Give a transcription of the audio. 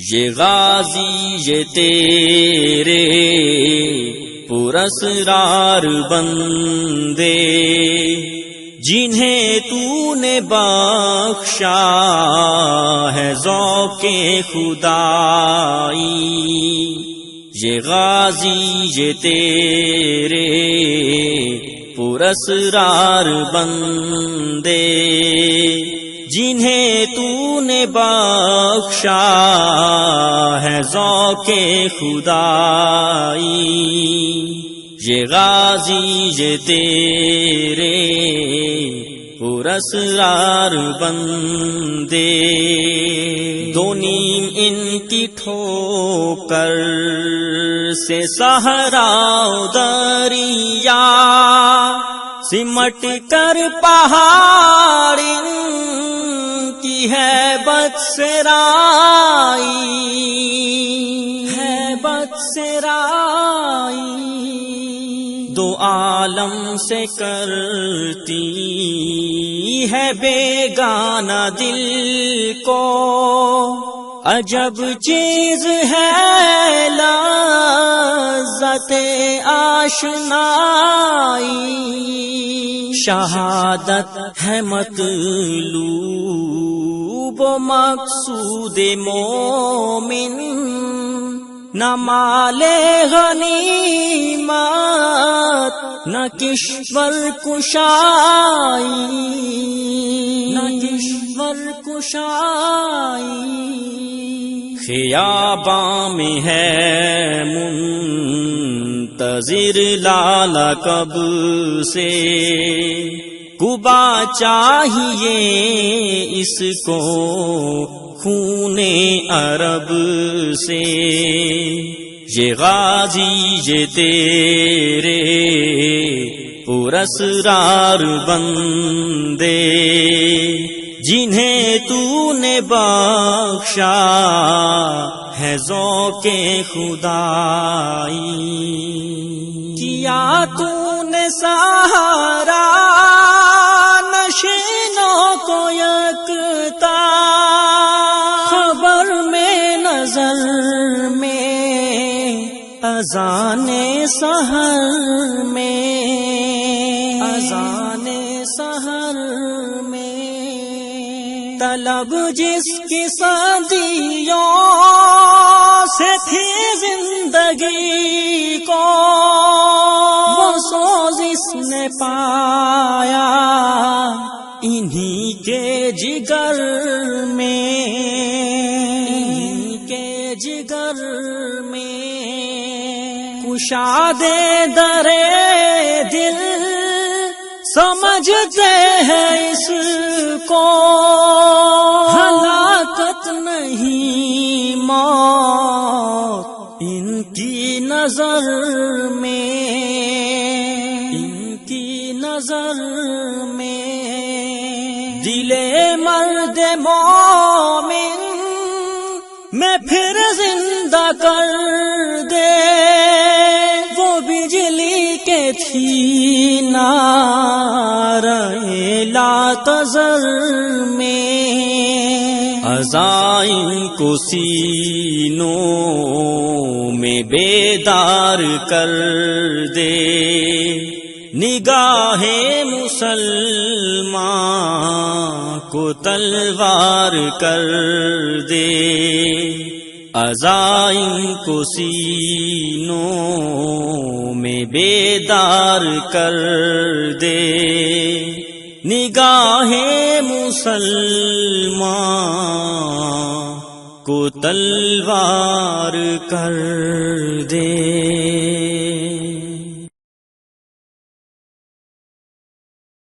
یہ غازی یہ تیرے پراسرار بندے جنہیں تو نے بخشا ہے ذوق خدائی، یہ غازی یہ تیرے پراسرار بندے جنہیں تو نے بخشا ہے ذوق خدائی، یہ غازی یہ تیرے پراسرار بندے دو نیم ان کی ٹھوکر سے صحرا و دریا سمٹ کر پہاڑ کی ہیبت سے رائی دو عالم سے کرتی ہے بیگانہ دل کو عجب چیز ہے لذت آشنائی، شہادت ہے مطلوب و مقصود مومن، نہ مال غنیمت نہ کشور کشائی، خیاباں میں ہے منتظر لالا کب سے، قبا چاہیے اس کو خون عرب سے، یہ غازی یہ تیرے پراسرار بندے جنہیں تو نے بخشا ہے ذوق خدائی، کیا تو نے سہارا نشینوں کو یکتا، خبر میں نظر میں اذان سحر میں طلب جس کی صدیوں سے تھی زندگی کو، وہ سوز اس نے پایا انہی کے جگر میں، کشادے درے دل سمجھتے ہیں اس کو، ہلاکت نہیں موت ان کی نظر میں، دل مرد مومن میں پھر زندہ کر دے، وہ بجلی کے تھی نعرہ لا تذر میں، عزائم کو سینوں میں بیدار کر دے، نگاہ مسلمان کو تلوار کر دے، عزائم کو سینوں میں بیدار کر دے، نگاہ مسلمان کو تلوار کر دے۔